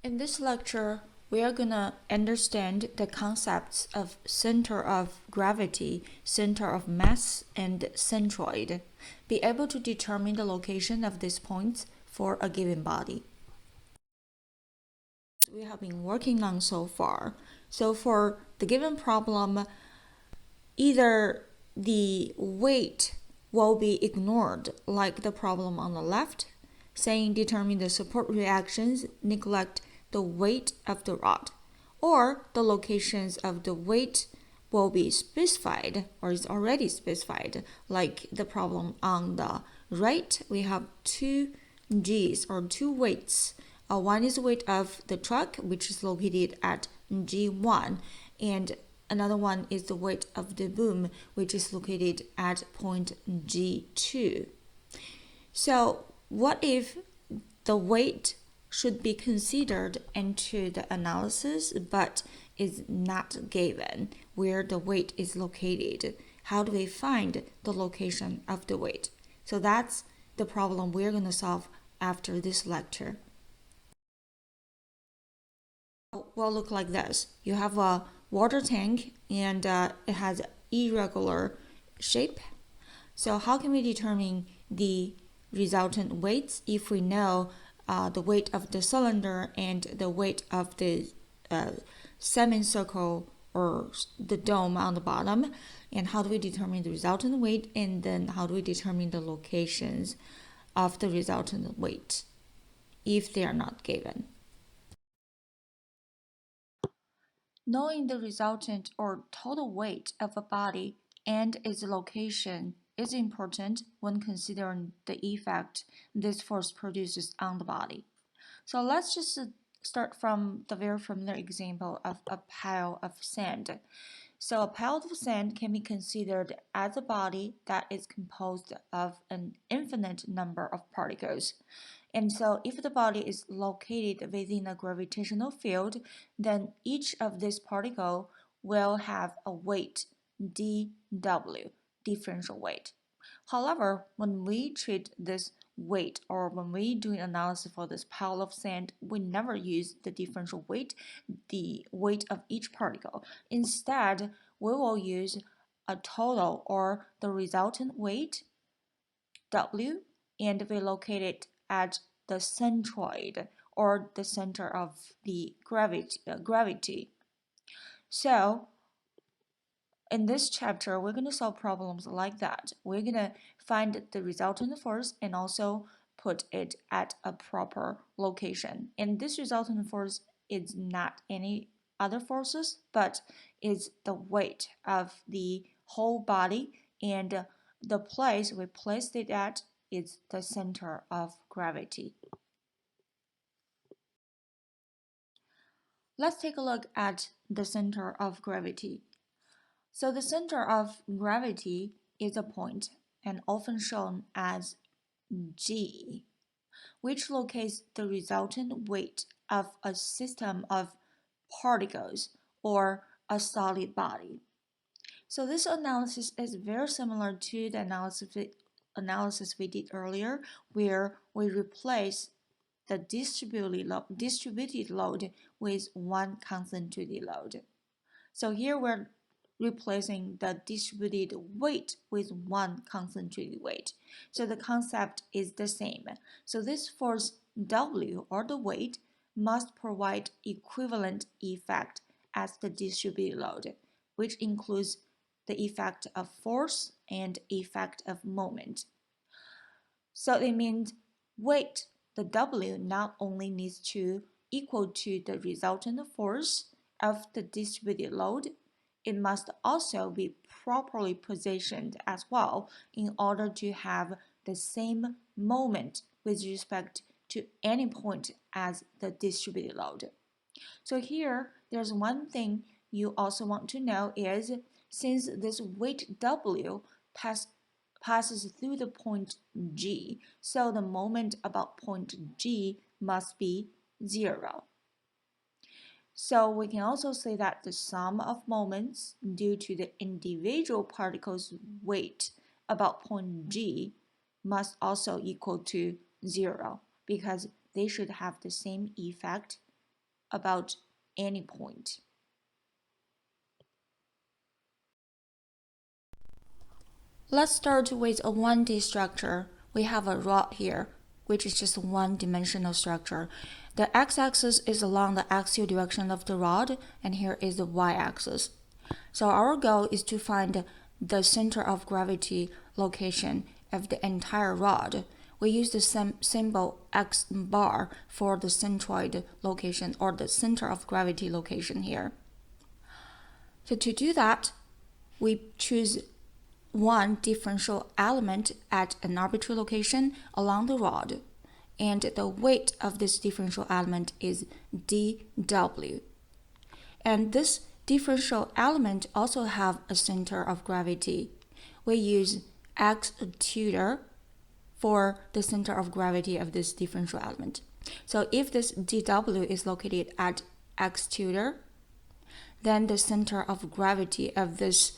In this lecture, we are going to understand the concepts of center of gravity, center of mass, and centroid. Be able to determine the location of these points for a given body. We have been working on so far. So for the given problem, either the weight will be ignored, like the problem on the left, saying determine the support reactions, neglect the weight of the rod, or the locations of the weight will be specified or is already specified, like the problem on the right. We have two G's or two weights. One is the weight of the truck, which is located at G1, and another one is the weight of the boom, which is located at point G2. So what if the weight should be considered into the analysis but is not given where the weight is located? How do we find the location of the weight? So that's the problem we're going to solve after this lecture. Will look like this. You have a water tank and it has irregular shape. So how can we determine the resultant weights if we know the weight of the cylinder and the weight of the semicircle or the dome on the bottom? And how do we determine the resultant weight? And then how do we determine the locations of the resultant weight if they are not given? Knowing the resultant or total weight of a body and its location is important when considering the effect this force produces on the body. So let's just start from the very familiar example of a pile of sand. So a pile of sand can be considered as a body that is composed of an infinite number of particles. And so if the body is located within a gravitational field, then each of these particles will have a weight dW, differential weight. However, when we treat this weight or when we do an analysis for this pile of sand, we never use the differential weight, the weight of each particle. Instead, we will use a total or the resultant weight, W, and we locate it at the centroid or the center of the gravity. So in this chapter, we're going to solve problems like that. We're going to find the resultant force and also put it at a proper location. And this resultant force is not any other forces, but is the weight of the whole body, and the place we placed it at is the center of gravity. Let's take a look at the center of gravity. So the center of gravity is a point and often shown as G, which locates the resultant weight of a system of particles or a solid body. So this analysis is very similar to the analysis we did earlier, where we replace the distributed load with one concentrated load. So here we're replacing the distributed weight with one concentrated weight. So the concept is the same. So this force W, or the weight, must provide equivalent effect as the distributed load, which includes the effect of force and effect of moment. So it means weight, the W, not only needs to equal to the resultant force of the distributed load, it must also be properly positioned as well in order to have the same moment with respect to any point as the distributed load. So here, there's one thing you also want to know is, since this weight W passes through the point G, so the moment about point G must be 0. So we can also say that the sum of moments due to the individual particles' weight about point G must also equal to 0, because they should have the same effect about any point. Let's start with a 1D structure. We have a rod here, which is just a one-dimensional structure. The x-axis is along the axial direction of the rod, and here is the y-axis. So our goal is to find the center of gravity location of the entire rod. We use the symbol x bar for the centroid location, or the center of gravity location here. So to do that, we choose one differential element at an arbitrary location along the rod, and the weight of this differential element is dw. And this differential element also have a center of gravity. We use x tutor for the center of gravity of this differential element. So if this dw is located at x tutor, then the center of gravity of this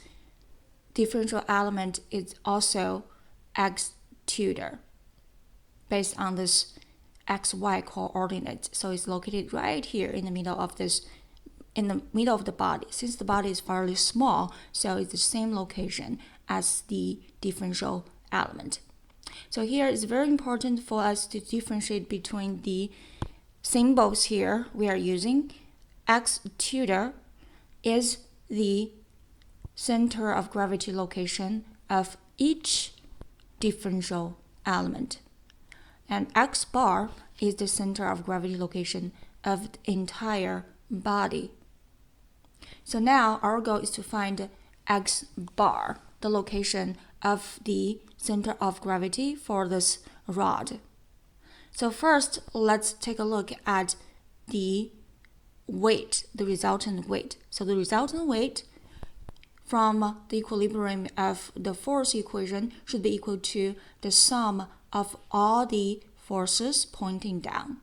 differential element is also x tutor based on this xy coordinate. So it's located right here in the middle of this, in the middle of the body. Since the body is fairly small, so it's the same location as the differential element. So here it's very important for us to differentiate between the symbols here we are using. X tutor is the center of gravity location of each differential element, and x bar is the center of gravity location of the entire body. So now our goal is to find x bar, the location of the center of gravity for this rod. So first, let's take a look at the weight, the resultant weight. So the resultant weight from the equilibrium of the force equation should be equal to the sum of all the forces pointing down.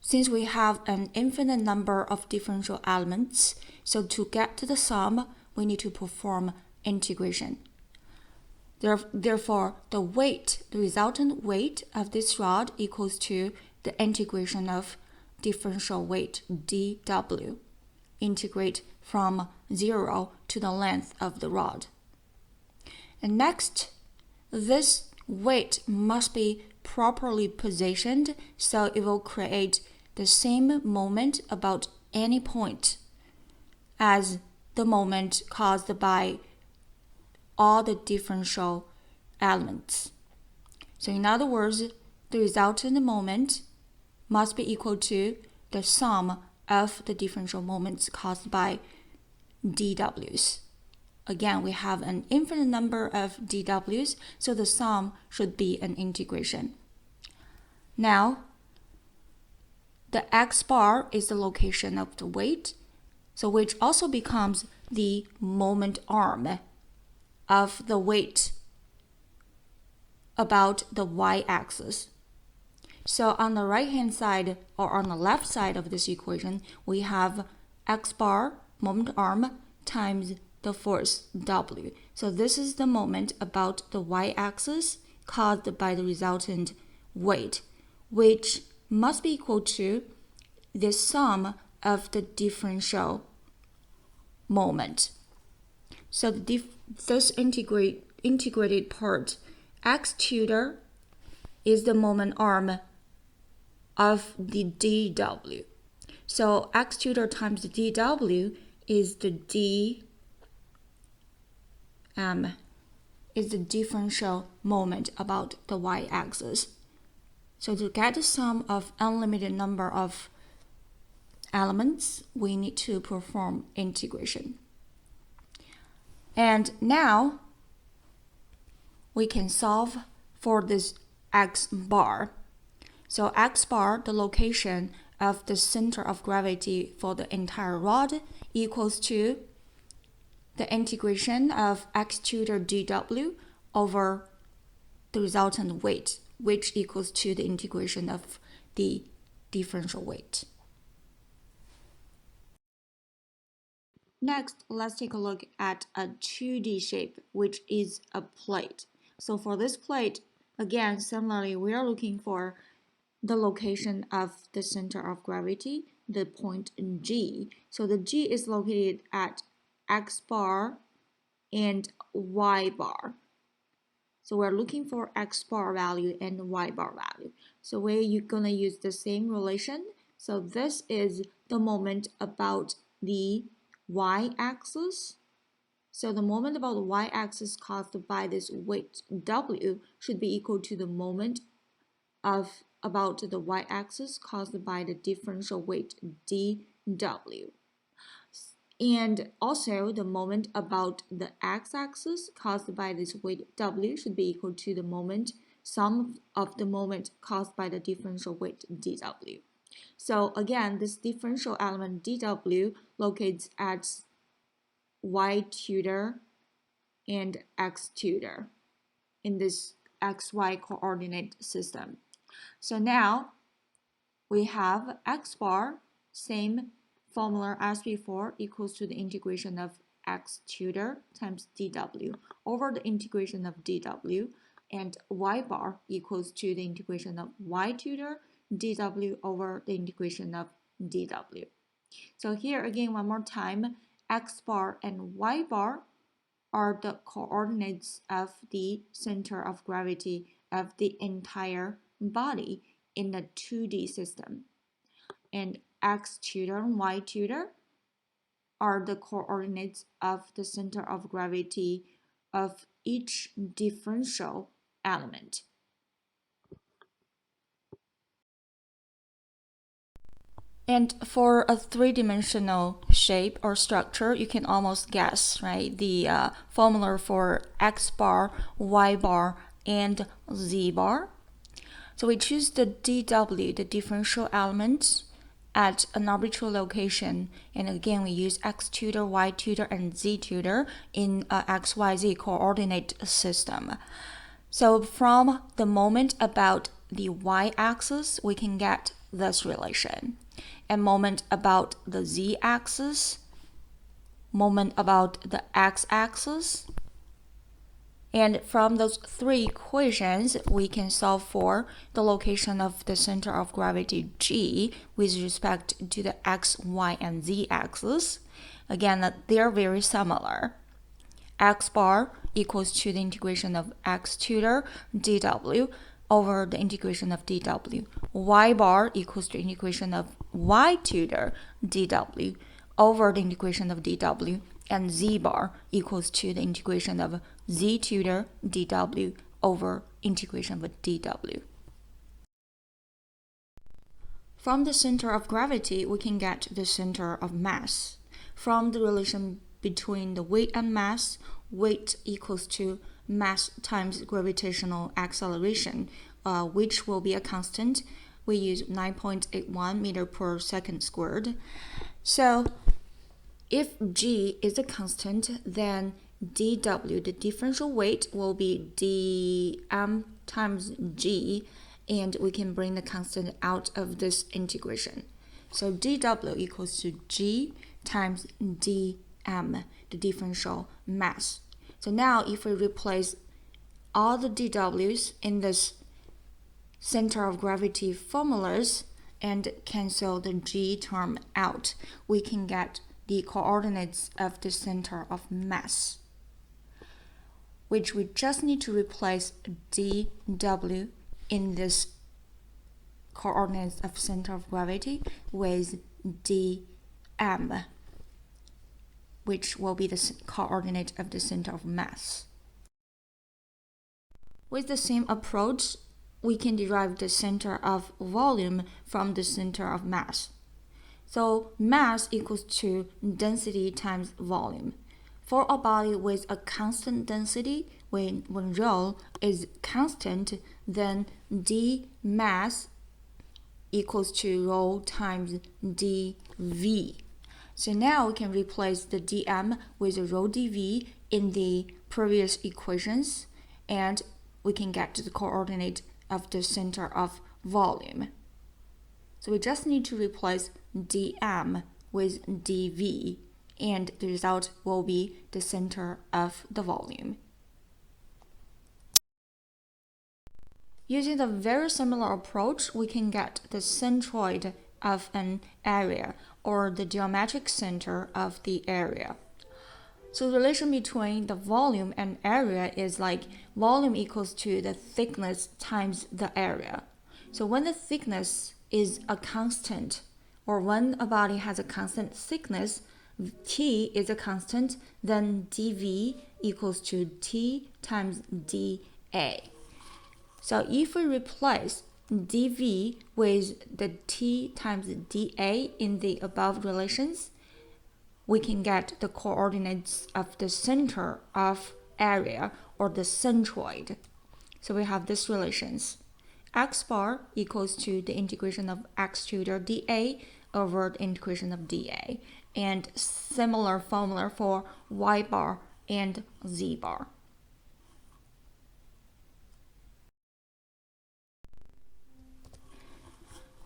Since we have an infinite number of differential elements, so to get to the sum, we need to perform integration. Therefore, the weight, the resultant weight of this rod equals to the integration of differential weight dw. Integrate from 0 to the length of the rod. And next, this weight must be properly positioned so it will create the same moment about any point as the moment caused by all the differential elements. So in other words, the resultant moment must be equal to the sum of the differential moments caused by dw's. Again, we have an infinite number of dw's, so the sum should be an integration. Now, the x bar is the location of the weight, so which also becomes the moment arm of the weight about the y-axis. So on the right-hand side or on the left side of this equation, we have x bar, moment arm, times the force W. So this is the moment about the y-axis caused by the resultant weight, which must be equal to the sum of the differential moment. So this integrated part, x tutor, is the moment arm of the dw. So x tutor times the dw is the is the differential moment about the y-axis. So to get the sum of unlimited number of elements, we need to perform integration. And now we can solve for this x bar. So x bar, the location of the center of gravity for the entire rod, equals to the integration of x tutor dw over the resultant weight, which equals to the integration of the differential weight. Next, let's take a look at a 2D shape, which is a plate. So for this plate, again, similarly, we are looking for the location of the center of gravity, the point G. So the G is located at X bar and Y bar. So we're looking for X bar value and Y bar value. So we're gonna use the same relation. So this is the moment about the y-axis. So the moment about the y-axis caused by this weight W should be equal to the moment of about the y-axis caused by the differential weight dW. And also the moment about the x-axis caused by this weight W should be equal to the moment sum of the moment caused by the differential weight dW. So again, this differential element dW locates at y tutor and x tutor in this xy coordinate system. So now we have x bar, same formula as before, equals to the integration of x tutor times dW over the integration of dW, and y bar equals to the integration of y tutor dW over the integration of dW. So here again, one more time, x bar and y bar are the coordinates of the center of gravity of the entire body in the 2D system. And x tutor and y tutor are the coordinates of the center of gravity of each differential element. And for a three-dimensional shape or structure, you can almost guess, right? The formula for x bar, y bar, and z bar. So we choose the dW, the differential element, at an arbitrary location. And again, we use x tutor, y tutor, and z tutor in a xyz coordinate system. So from the moment about the y-axis, we can get this relation. And moment about the z-axis, moment about the x-axis. And from those three equations, we can solve for the location of the center of gravity G with respect to the x, y, and z axis. Again, they're very similar. X bar equals to the integration of x tutor dW over the integration of dW. Y bar equals to integration of y tutor dW over the integration of dW. And z bar equals to the integration of z tutor dW over integration of dW. From the center of gravity, we can get the center of mass. From the relation between the weight and mass, weight equals to mass times gravitational acceleration, which will be a constant. We use 9.81 meter per second squared. So if G is a constant, then dW, the differential weight, will be dm times G, and we can bring the constant out of this integration. So dW equals to G times dm, the differential mass. So now if we replace all the dW's in this center of gravity formulas and cancel the G term out, we can get the coordinates of the center of mass, which we just need to replace dW in this coordinates of center of gravity with dm, which will be the coordinate of the center of mass. With the same approach, we can derive the center of volume from the center of mass. So mass equals to density times volume. For a body with a constant density, when rho is constant, then d mass equals to rho times dv. So now we can replace the dm with rho dv in the previous equations, and we can get to the coordinate of the center of volume. So we just need to replace dm with dv, and the result will be the center of the volume. Using the very similar approach, we can get the centroid of an area or the geometric center of the area. So the relation between the volume and area is like volume equals to the thickness times the area. So when the thickness is a constant, or when a body has a constant thickness, T is a constant, then dV equals to T times dA. So if we replace dV with the T times dA in the above relations, we can get the coordinates of the center of area or the centroid. So we have these relations. X bar equals to the integration of x tutor dA over the integration of dA, and similar formula for y bar and z bar.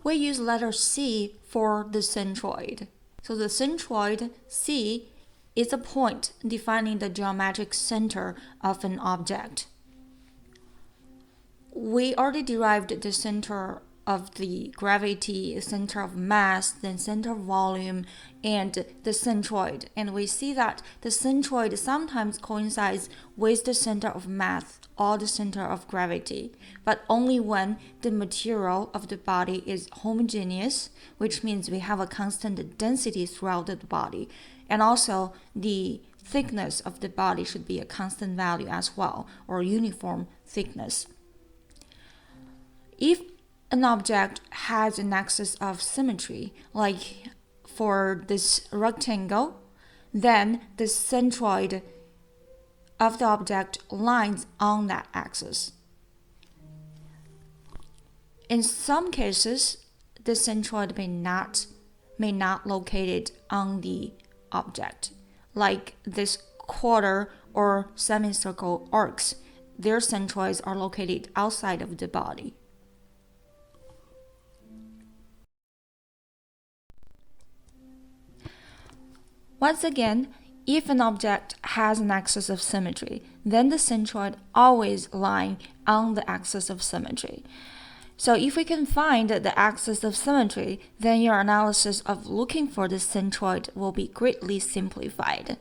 We use letter C for the centroid. So the centroid C is a point defining the geometric center of an object. We already derived the center of the gravity, center of mass, then center of volume, and the centroid. And we see that the centroid sometimes coincides with the center of mass or the center of gravity, but only when the material of the body is homogeneous, which means we have a constant density throughout the body, and also the thickness of the body should be a constant value as well, or uniform thickness. If an object has an axis of symmetry, like for this rectangle, then the centroid of the object lies on that axis. In some cases, the centroid may not located on the object, like this quarter or semicircle arcs. Their centroids are located outside of the body. Once again, if an object has an axis of symmetry, then the centroid always lies on the axis of symmetry. So if we can find the axis of symmetry, then your analysis of looking for the centroid will be greatly simplified.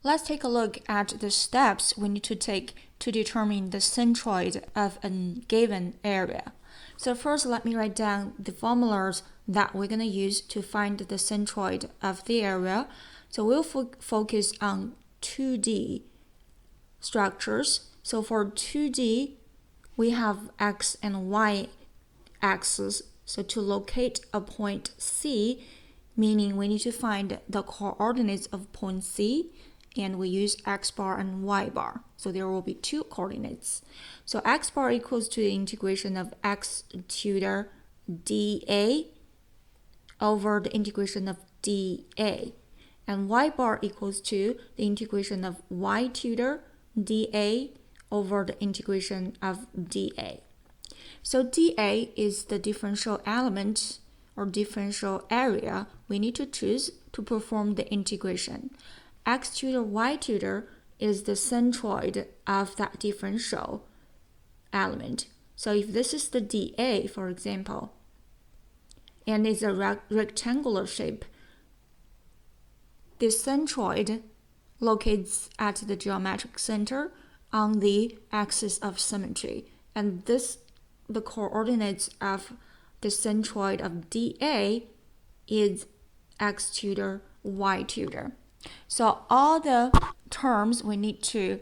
Let's take a look at the steps we need to take to determine the centroid of a given area. So first, let me write down the formulas that we're going to use to find the centroid of the area. So we'll focus on 2D structures. So for 2D, we have x and y axis. So to locate a point C, meaning we need to find the coordinates of point C, and we use x bar and y bar. So there will be two coordinates. So x bar equals to the integration of x tutor dA over the integration of dA. And y bar equals to the integration of y tutor dA over the integration of dA. So dA is the differential element or differential area we need to choose to perform the integration. X tutor y tutor is the centroid of that differential element. So if this is the dA, for example, and it's a rectangular shape, the centroid locates at the geometric center on the axis of symmetry, and the coordinates of the centroid of dA is x tutor y tutor. So all the terms we need to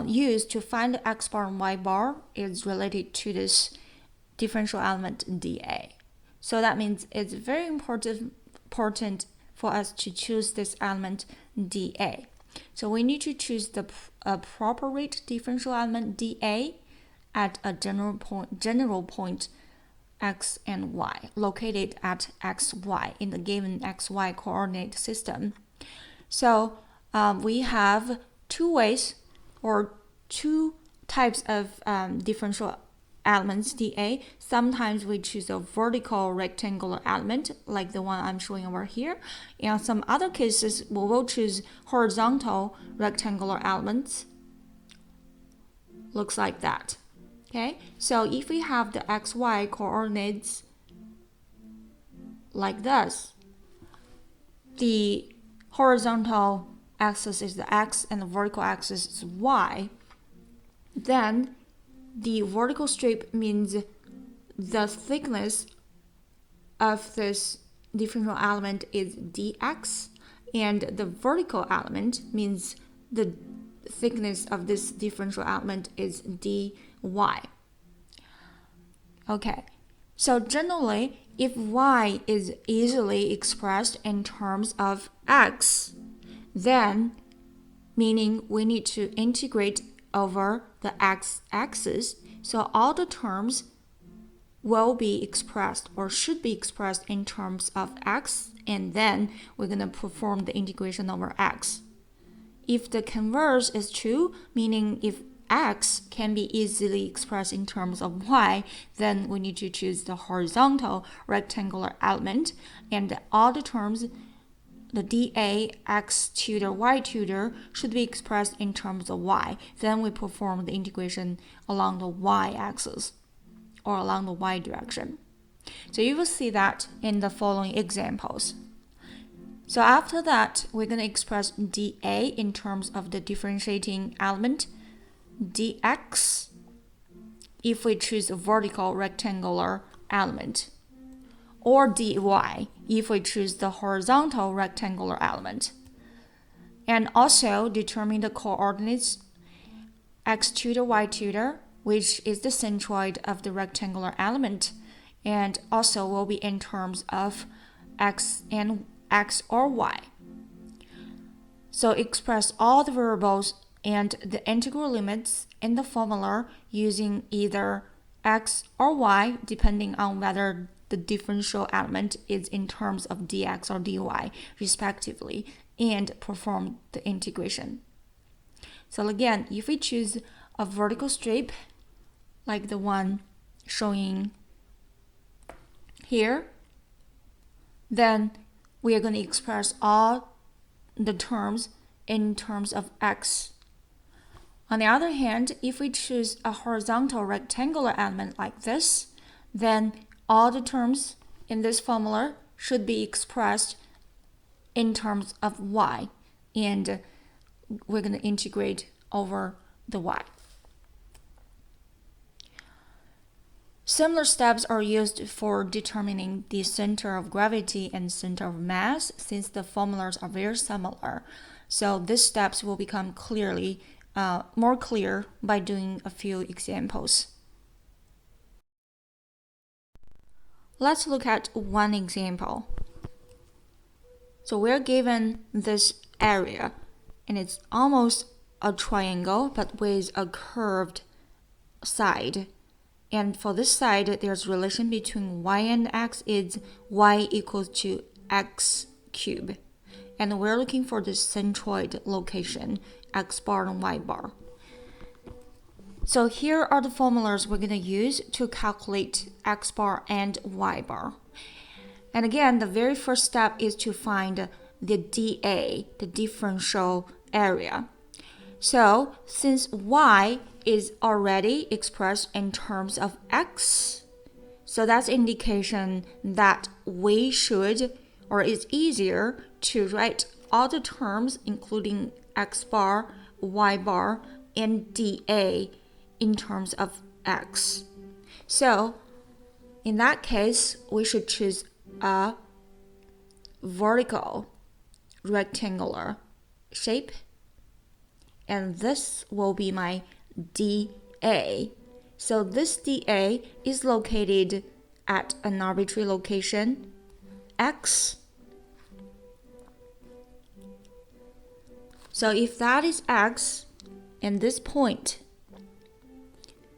use to find the x bar and y bar is related to this differential element dA. So that means it's very important for us to choose this element dA. So we need to choose the appropriate differential element dA at a general point x and y, located at xy in the given xy coordinate system. So we have two ways or two types of differential elements dA. Sometimes we choose a vertical rectangular element like the one I'm showing over here. In some other cases, we will choose horizontal rectangular elements looks like that. Okay, so if we have the xy coordinates like this, the horizontal axis is the x and the vertical axis is y, then the vertical strip means the thickness of this differential element is dx, and the vertical element means the thickness of this differential element is dy. Okay, so generally, if y is easily expressed in terms of x, then meaning we need to integrate over the x-axis, so all the terms will be expressed or should be expressed in terms of x, and then we're going to perform the integration over x. If the converse is true, meaning if x can be easily expressed in terms of y, then we need to choose the horizontal rectangular element, and all the terms, the dA, x tutor, y tutor, should be expressed in terms of y. Then we perform the integration along the y-axis or along the y direction. So you will see that in the following examples. So after that, we're going to express dA in terms of the differentiating element, dx, if we choose a vertical rectangular element, or dy, if we choose the horizontal rectangular element. And also determine the coordinates x tutor, y tutor, which is the centroid of the rectangular element, and also will be in terms of x and x or y. So express all the variables and the integral limits in the formula using either x or y, depending on whether the differential element is in terms of dx or dy, respectively, and perform the integration. So again, if we choose a vertical strip like the one showing here, then we are going to express all the terms in terms of x. On the other hand, if we choose a horizontal rectangular element like this, then all the terms in this formula should be expressed in terms of y, and we're going to integrate over the y. Similar steps are used for determining the center of gravity and center of mass, since the formulas are very similar. So these steps will become more clear by doing a few examples. Let's look at one example. So we're given this area, and it's almost a triangle, but with a curved side. And for this side, there's relation between y and x is y equals to x cubed. And we're looking for the centroid location, x bar and y bar. So here are the formulas we're going to use to calculate x bar and y bar. And again, the very first step is to find the dA, the differential area. So since y is already expressed in terms of x, so that's indication that we should, or it's easier to write all the terms including x bar, y bar, and dA in terms of x. So in that case, we should choose a vertical rectangular shape, and this will be my dA. So this dA is located at an arbitrary location, x. So if that is x, and this point,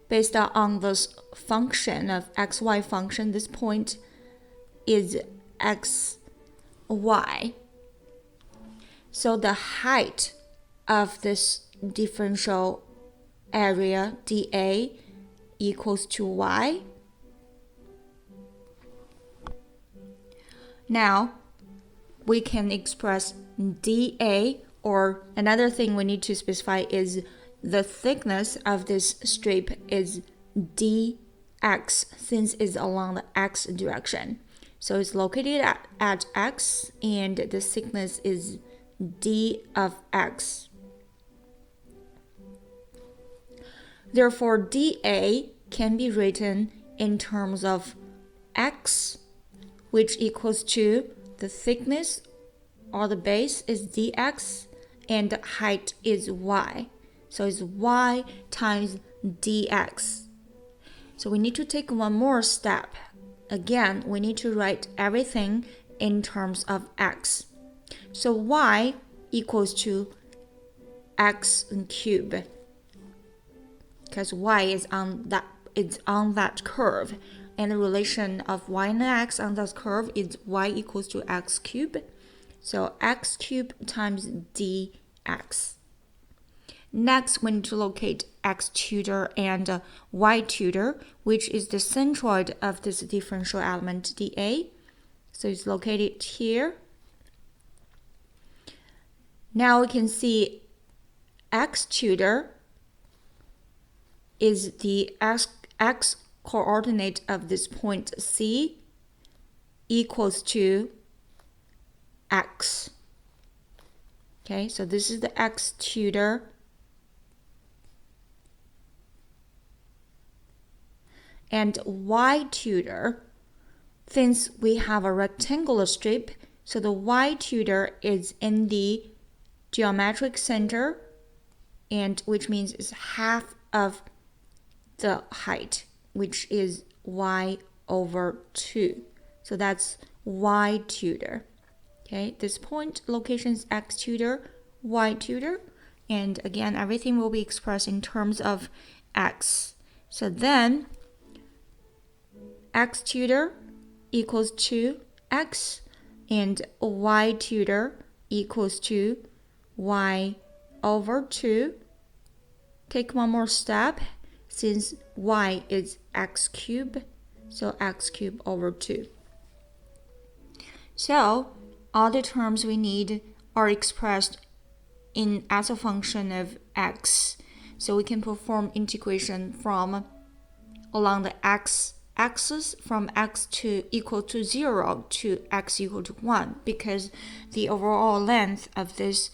based on this function of xy function, this point is xy. So the height of this differential area dA equals to y. Now we can express dA, or another thing we need to specify is the thickness of this strip is dx since it's along the x direction. So it's located at x and the thickness is d of x. Therefore, dA can be written in terms of x, which equals to the thickness or the base is dx and the height is y. So it's y times dx. So we need to take one more step. Again, we need to write everything in terms of x. So y equals to x cubed, because y is on that curve, and the relation of y and x on that curve is y equals to x cubed. So x cubed times dx. Next, we need to locate x tutor and y tutor, which is the centroid of this differential element dA. So it's located here. Now we can see x tutor is the x coordinate of this point C equals to x. Okay, so this is the x tutor. And y tutor, since we have a rectangular strip, so the y tutor is in the geometric center, and which means it's half of the height, which is y over 2. So that's y tutor. Okay, this point location is x tutor, y tutor, and again, everything will be expressed in terms of x. So then, x tutor equals to x, and y tutor equals to y over 2. Take one more step, since y is x cubed, so x cubed over 2. So all the terms we need are expressed as a function of x. So we can perform integration from along the x-axis from x to equal to 0 to x equal to 1, because the overall length of this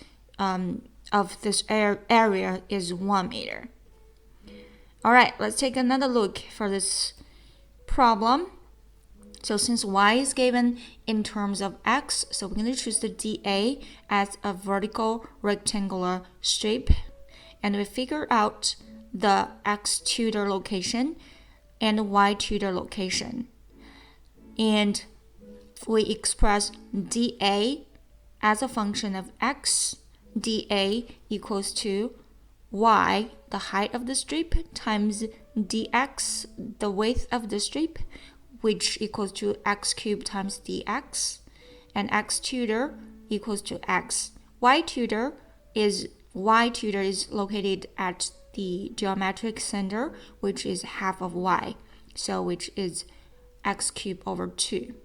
area is 1 meter. All right, let's take another look for this problem. So since y is given in terms of x, so we're going to choose the dA as a vertical rectangular strip, and we figure out the x tutor location and y tutor location. And we express dA as a function of x. dA equals to y, the height of the strip, times dx, the width of the strip, which equals to x cubed times dx, and x tutor equals to x. Y tutor is located at the geometric center, which is half of y, so which is x cubed over 2.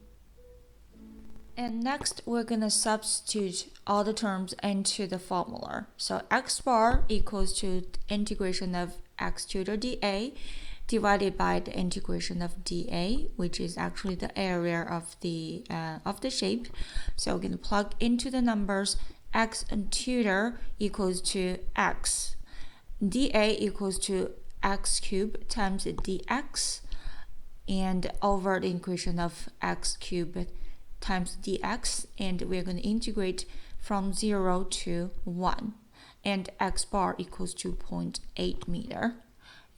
And next, we're going to substitute all the terms into the formula. So x bar equals to integration of x tutor dA divided by the integration of dA, which is actually the area of the shape. So we're going to plug into the numbers. X tutor equals to x. dA equals to x cubed times dx, and over the equation of x cubed times dx, and we're going to integrate from 0 to 1, and x bar equals to 0.8 meter.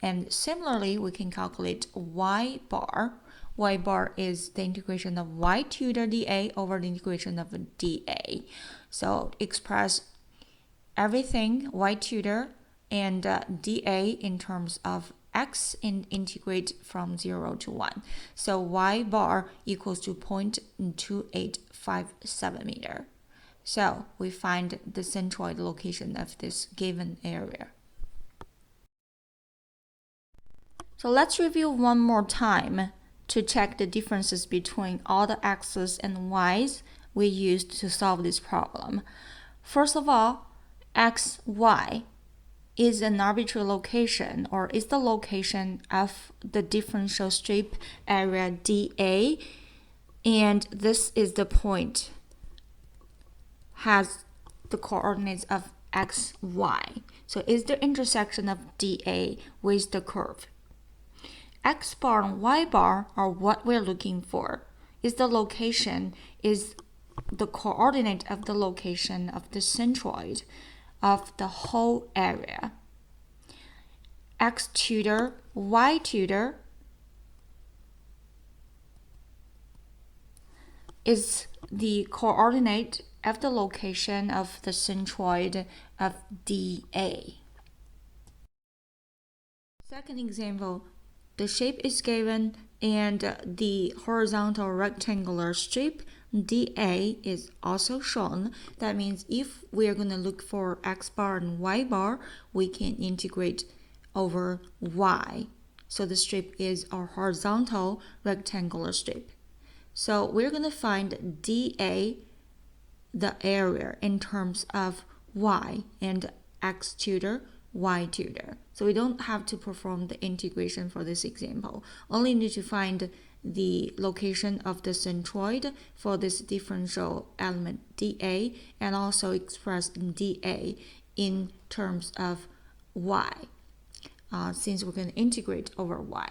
And similarly, we can calculate y bar. Y bar is the integration of y tutor dA over the integration of dA. So express everything y tutor and dA in terms of x and integrate from 0 to 1. So y bar equals to 0.2857 meter. So we find the centroid location of this given area. So let's review one more time to check the differences between all the x's and y's we used to solve this problem. First of all, x, y. is an arbitrary location, or is the location of the differential strip area dA, and this is the point has the coordinates of x, y. So is the intersection of dA with the curve. X bar and y bar are what we're looking for. Is the location, is the coordinate of the location of the centroid of the whole area. X tutor, y tutor is the coordinate of the location of the centroid of dA. Second example, the shape is given and the horizontal rectangular strip dA is also shown. That means if we are going to look for x bar and y bar, we can integrate over y. So the strip is a horizontal rectangular strip. So we're going to find dA, the area, in terms of y, and x tutor, y tutor. So we don't have to perform the integration for this example. Only need to find the location of the centroid for this differential element dA, and also express dA in terms of y, since we're going to integrate over y.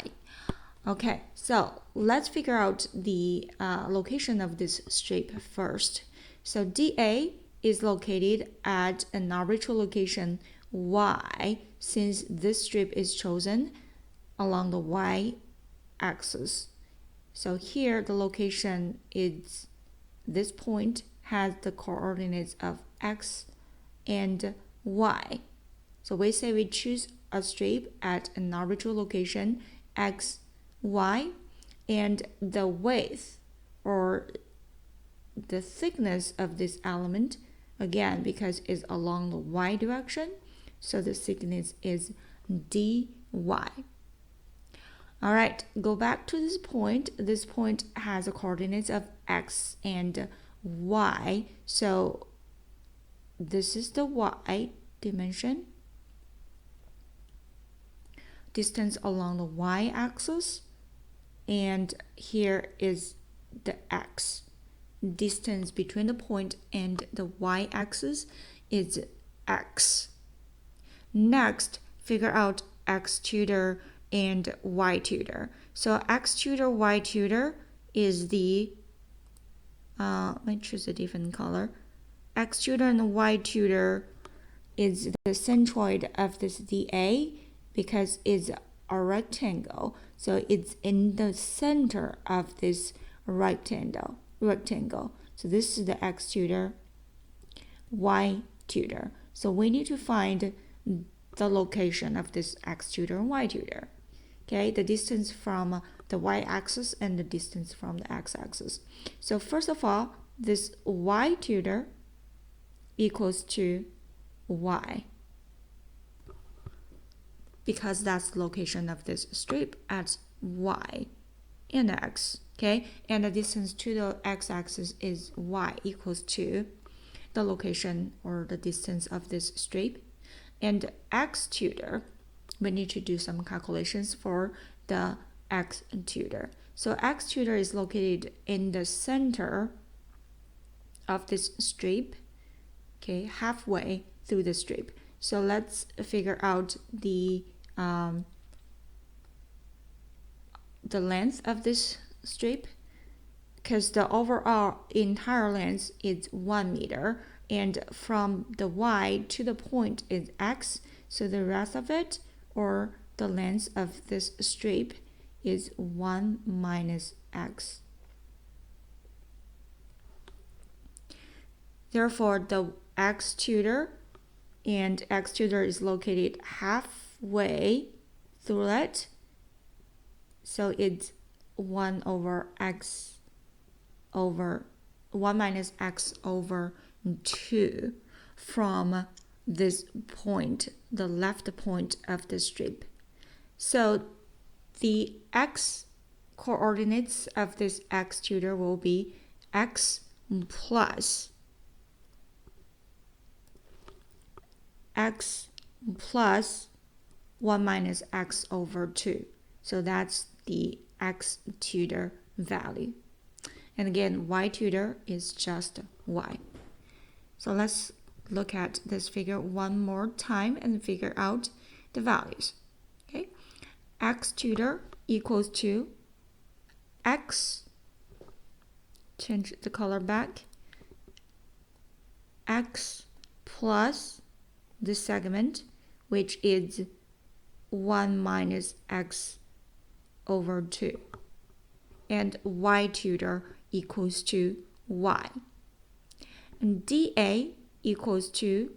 Okay, so let's figure out the location of this strip first. So dA is located at an arbitrary location y, since this strip is chosen along the y-axis. So here the location is, this point has the coordinates of x and y. So we say we choose a strip at an arbitrary location x, y, and the width or the thickness of this element, again, because it's along the y direction, so the thickness is dy. All right, go back to this point. This point has the coordinates of x and y, so this is the y dimension, distance along the y-axis, and here is the x. Distance between the point and the y-axis is x. Next, figure out x tutor and y tutor. So x tutor, y tutor is the, let me choose a different color. X tutor and y tutor is the centroid of this dA, because it's a rectangle. So it's in the center of this rectangle. So this is the x tutor, y tutor. So we need to find the location of this x tutor and y tutor. Okay, the distance from the y-axis and the distance from the x-axis. So first of all, this y tutor equals to y, because that's the location of this strip at y and x. Okay, and the distance to the x-axis is y, equals to the location or the distance of this strip. And x tutor, we need to do some calculations for the x tutor. So x tutor is located in the center of this strip, okay, halfway through the strip. So let's figure out the length of this strip, because the overall entire length is 1 meter, and from the y to the point is x, so the rest of it, or the length of this strip, is 1 minus x. Therefore, the x tutor and x tutor is located halfway through it, so it's 1 over x over 1 minus x over 2 from this point, the left point of the strip. So the x coordinates of this x tutor will be x plus x plus 1 minus x over 2. So that's the x tutor value. And again, y tutor is just y. So let's look at this figure one more time and figure out the values. Okay, x tutor equals to x, change the color back, x plus the segment, which is 1 minus x over 2. And y tutor equals to y. And dA equals to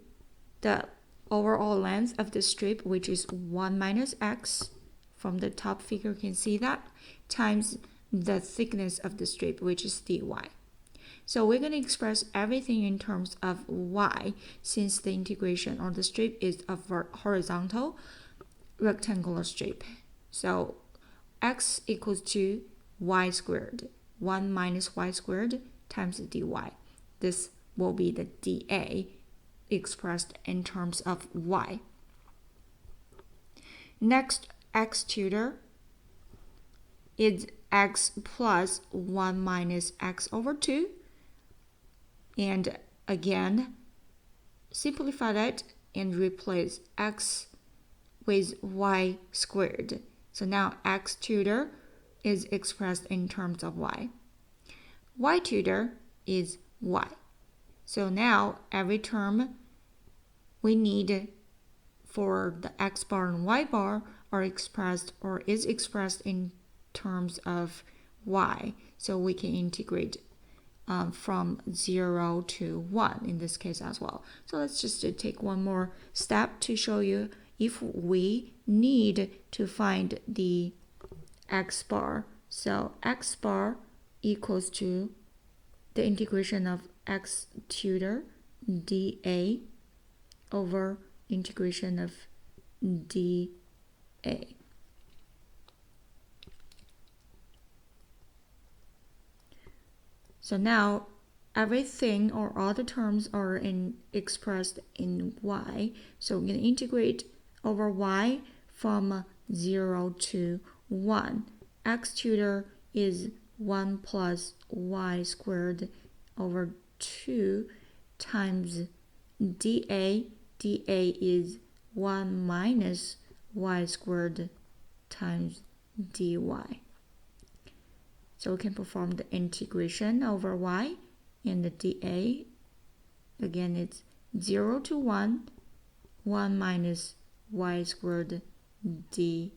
the overall length of the strip, which is 1 minus x. From the top figure, you can see that, times the thickness of the strip, which is dy. So we're going to express everything in terms of y, since the integration or the strip is a horizontal rectangular strip. So x equals to y squared, 1 minus y squared times dy. This will be the dA expressed in terms of y. Next, x tutor is x plus 1 minus x over 2. And again, simplify that and replace x with y squared. So now x tutor is expressed in terms of y. Y tutor is y. So now every term we need for the x bar and y bar are expressed or is expressed in terms of y. So we can integrate from 0 to 1 in this case as well. So let's just take one more step to show you if we need to find the x bar. So x bar equals to the integration of x tutor dA over integration of dA. So now everything or all the terms are expressed in y. So we're going to integrate over y from 0 to 1. X tutor is 1 plus y squared over 2 times dA. dA is 1 minus y squared times dy. So we can perform the integration over y, and the dA, again, it's 0 to 1, 1 minus y squared dy.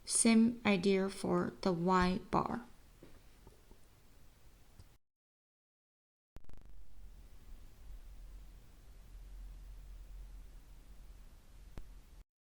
Same idea for the y bar.